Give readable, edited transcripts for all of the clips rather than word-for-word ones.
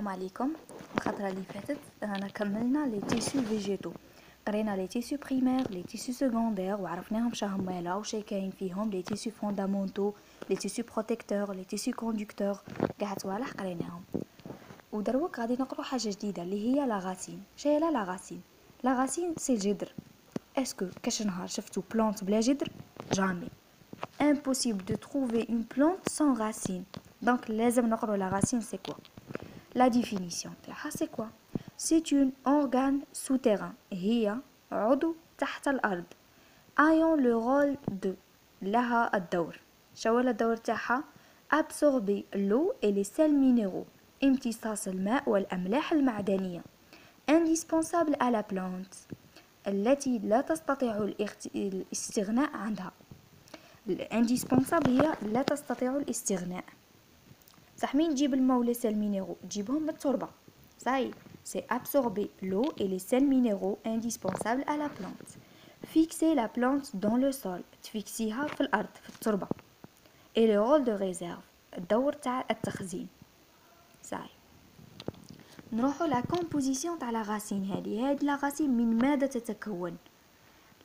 السلام عليكم. الخطره اللي فاتت رانا كملنا لي تيسو فيجيتو، قرينا لي تيسو بريمير لي تيسو سكوندير وعرفناهم شهمالا وشي كاين فيهم لي تيسو فوندامونتو لي تيسو بروتيكتور لي تيسو كوندكتور، قاع صوالح قريناهم. ودروك غادي نقرو حاجه جديده اللي هي لا غاسين. شي لا غاسين؟ لا غاسين سي الجذر. اسكو كاش نهار شفتو بلانت بلا جذر؟ جامي. impossible de trouver une plante sans racine. Donc لازم نقرو la racine c'est quoi. La définition تاعها c'est quoi. C'est un organe souterrain. هي عضو تحت الأرض ayant le rôle de لها الدور. شو الدور تاعها؟ absorber l'eau et les sels minéraux. امتصاص الماء والأملاح المعدنية. indispensable à la plante التي لا تستطيع الاستغناء عنها. الانديسبونسابل هي لا تستطيع الاستغناء. صح مين تجيب الماء ولا سيل مينيرو؟ تجيبهم من التربه. صاي سي absorber l'eau et les sels minéraux indispensables à la plante. fixer la plante dans le sol تفيكسيها في الارض في التربه. et le rôle de réserve الدور تاع التخزين. صاي نروحوا لا كومبوزيسيون تاع لا غاسين. هذه لا غاسين من ماذا تتكون؟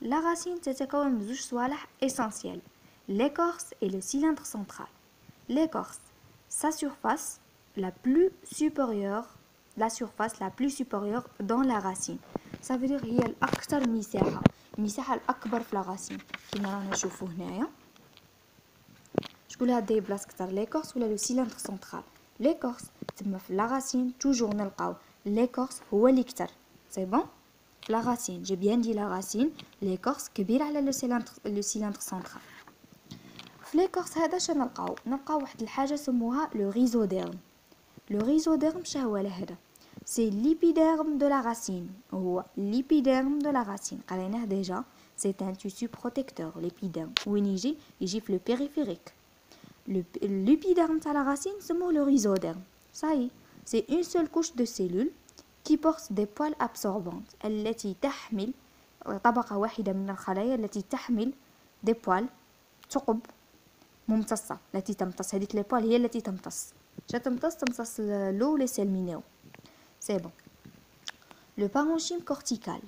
لا غاسين تتكون من زوج صوالح essentiels: l'écorce et le cylindre central. L'écorce, sa surface la plus supérieure, dans la racine. Ça veut dire هي الأكثر مساحة، المساحة الأكبر في لا غاسين كيما رانا نشوفو هنايا. شكون هاد بلاصة أكثر، l'écorce ولا le cylindre central؟ l'écorce تما في لا غاسين توجور نلقاو l'écorce هو اللي كتر. سي بون في لا غاسين جي بيان دي لا غاسين l'écorce كبير على لو cylindre central. في l'écorce هذا شنو نلقاو واحد الحاجه سموها لو ريزوديرم. لو ريزوديرم شهو هذا؟ سي ليبيديرم دو لا راسين. هو ليبيديرم دو لا راسين قريناه ديجا. سي ان تيسو بروتيكتور. ليبيديرم وين يجي في لو بيريفيريك. ليبيديرم تاع لا راسين سموه لو ريزوديرم. صاي سي اون سول كوش دو سيلول كي بورت دي بوال ابسوربونت التي تحمل طبقه واحده من الخلايا التي تحمل دي بوال ثقب ممتصة التي تمتص. هذيك لي بوال هي التي تمتص. تمتص لو لي سيل مينيرو. سي بون. لو بارونشيم كورتيكال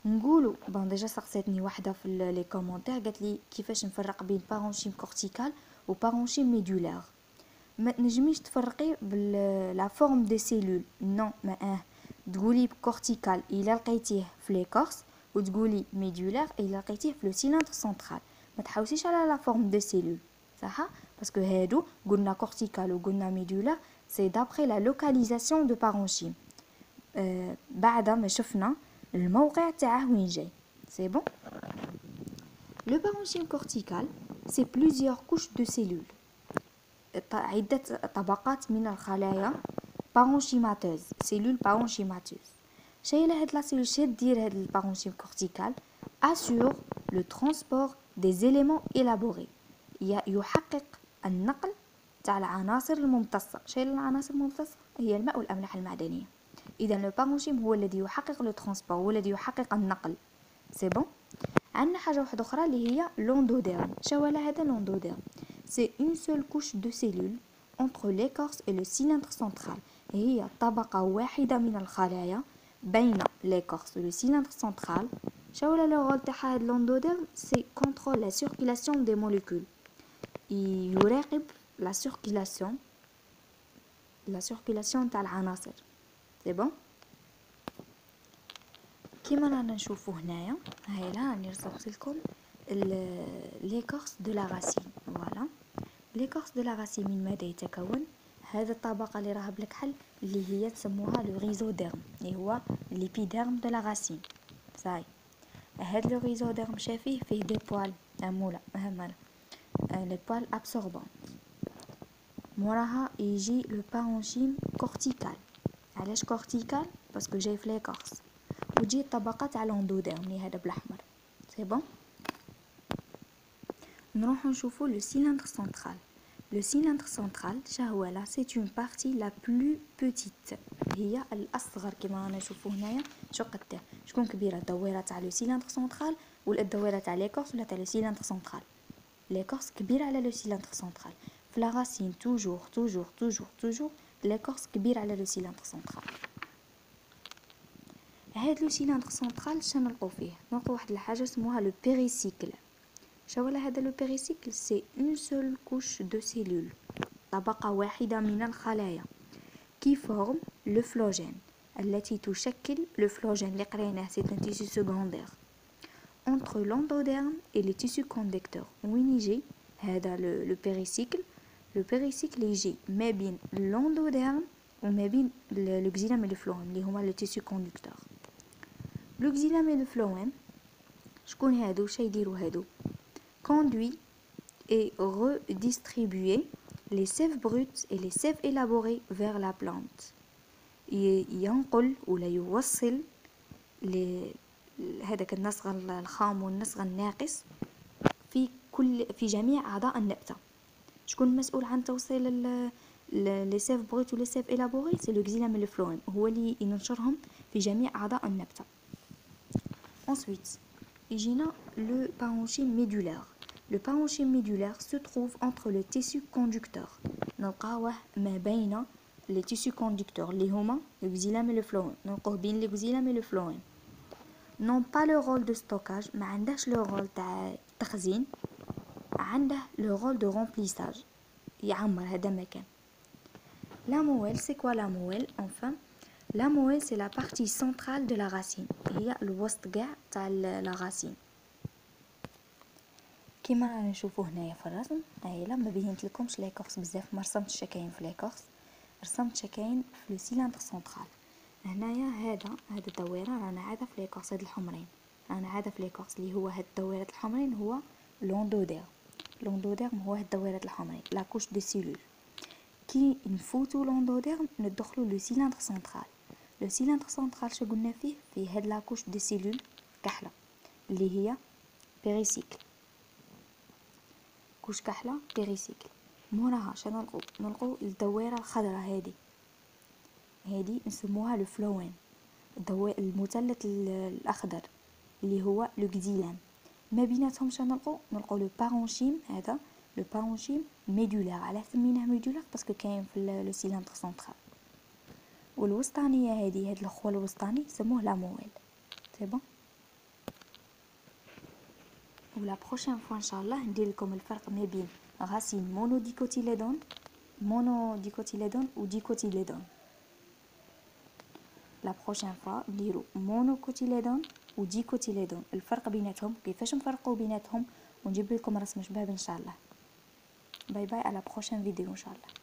نقولوا بون ديجا سقسيتني واحده في لي كومونتير قالت لي كيفاش نفرق بين بارونشيم كورتيكال و بارونشيم ميدولار. ما نجميش تفرقي بلا فورم دي سيلول. نو ما تقولي كورتيكال الا لقيتيه في لي كورس وتقولي ميدولار الا لقيتيه في لو سيلندر سنترال. ما تحاوسيش على لا فورم دو سيلول صح باسكو هادو قلنا كورتيكال وقلنا ميدولار سي دابري لا لوكاليزاسيون دو بارونشيم. بعد ما شفنا الموقع تاعه وين جاي. سي بون. لو بارونشيم كورتيكال سي بلوزيور كوش دو سيلول عدة طبقات من الخلايا بارونشيماتوز. سيلول بارونشيماتوز شاي لهاد لا سيلول شي دير هاد البارونشيم كورتيكال assure le transport des éléments élaborés. يحقق النقل تاع العناصر الممتصة. شاي العناصر الممتصة هي الماء والأملاح المعدنية. إذا لو بارونشيم هو الذي يحقق لو ترانسبور، هو الذي يحقق النقل. سي بون. عندنا حاجة واحدة أخرى اللي هي لوندوديرم. شو هذا لوندوديرم؟ سي اون سول كوش دو سيلول entre l'écorce et le cylindre central. هي طبقة واحدة من الخلايا بين l'écorce et le cylindre central. شو لو رول تاع هاد لوندوديرم؟ سي كونترول لا سيركيلاسيون دي موليكول. يراقب لا سيركيلاسيون تاع العناصر. سي بون. كيما رانا نشوفو هنايا هاي لا راني رسمت لكم ليكورس دو لا راسين. فوالا ليكورس دو لا راسين من ماذا يتكون؟ هذا الطبقه اللي راها بالكحل اللي هي تسموها لو ريزوديرم اللي هو ليبيديرم دو لا راسين. صاي هاد لو ريزوديرم شافيه فيه دي بوال مولا مهمه لي بوال ابسوربون. موراها يجي لو بارونشيم كورتيكال. علاش كورتيكال؟ باسكو جاي في ليكورس. وتجي الطبقه تاع لوندوديرم اللي هذا بالاحمر. سي بون. نروحو نشوفو لو سيلندر سنترال. لو سيلندر سنترال شهو لا سي اون بارتي لا بلو بوتيت. هي الاصغر كيما رانا نشوفو هنايا. شو قداه شكون كبيره الدويره تاع لو سيلندر سنترال ولا الدويره تاع ليكورس ولا تاع لو سيلندر سنترال؟ ليكورس كبيره على لو سيلندر سنترال. في لا راسين توجور ليكورس كبير على لو سيلندر سنترال. هاد لو سيلندر سنترال شنو نلقاو فيه؟ نلقاو واحد الحاجه اسمها لو بيريسيكل. شولا هذا لو بيريسيكل سي اون سول كوش دو سيلول، طبقه واحده من الخلايا كي فورم لو فلوجين التي تشكل لو فلوجين اللي قريناه سي ان تيسو سكوندير entre l'endoderme et les tissus conducteurs. وين يجي هذا لو بيريسيكل؟ لو بيريسيكل يجي ما بين l'endoderme وما بين لو xylème et le phloème اللي هما لو تيسو كوندكتور. لو xylème et le phloème شكون هادو؟ واش يديروا هادو؟ conduit et redistribuer les sèves brutes et les sèves élaborées vers la plante. ينقل ولا يوصل هذاك النسغ الخام والنسغ الناقص في جميع أعضاء النبتة. شكون مسؤول عن توصيل لي سيف بروت ولي سيف إلابوري؟ سي لو xylème et le phloème، هو اللي ينشرهم في جميع أعضاء النبتة. ensuite يجينا le parenchyme médulaire. Le parenchyme médulaire se trouve entre le tissu conducteur. نلقاوه ما بين les tissus conducteurs اللي هما le xylème et le phloème. نلقاوه بين le xylème et le phloème. non pas le rôle de stockage، ما عندهش le rôle تاع التخزين، عنده le rôle de remplissage، يعمر هذا مكان. La moelle, c'est quoi la moelle? Enfin, la moelle c'est la partie centrale de la racine، هي الوسط قاع تاع la racine. كيما رانا نشوفو هنايا في الرسم. هايلا ما بينت لكمش ليكورس بزاف، ما رسمتش شكاين في ليكورس، رسمت شكاين في لو سيلندر سنترال. هنايا هذا الدويره رانا عاده في ليكورس، هاد الحمرين رانا عاده في ليكورس اللي هو هاد الدويرات الحمرين هو لوندوديرم. لوندوديرم هو هاد الدويرات الحمرين لا كوش دي سيلول. كي نفوتو لوندوديرم ندخلو لو سيلندر سنترال. لو سيلندر سنترال شو قلنا فيه هاد لا كوش دي سيلول كحله اللي هي بيريسيكل، كوش كحله بيريسيكل. موراها شنو نلقو الدويره الخضراء هادي نسموها لو فلوين، المثلث الاخضر اللي هو لو xylème. ما بيناتهم شنو نلقو لو بارونشيم. هذا لو بارونشيم ميدولار. علاه سميناه ميدولار؟ باسكو كاين في لو سيلندر سنترال. والوسطانيه هاد الخوه الوسطاني سموه لا مويل. سي بون. ولا بروشين فوا ان شاء الله ندير لكم الفرق ما بين راسين مونوديكوتيليدون و ديكوتيليدون. لا بروشين فوا نديرو مونوكوتيليدون و ديكوتيليدون، الفرق بيناتهم كيفاش نفرقوا بيناتهم، ونجيب لكم رسم شباب ان شاء الله. باي باي، على بروشين فيديو ان شاء الله.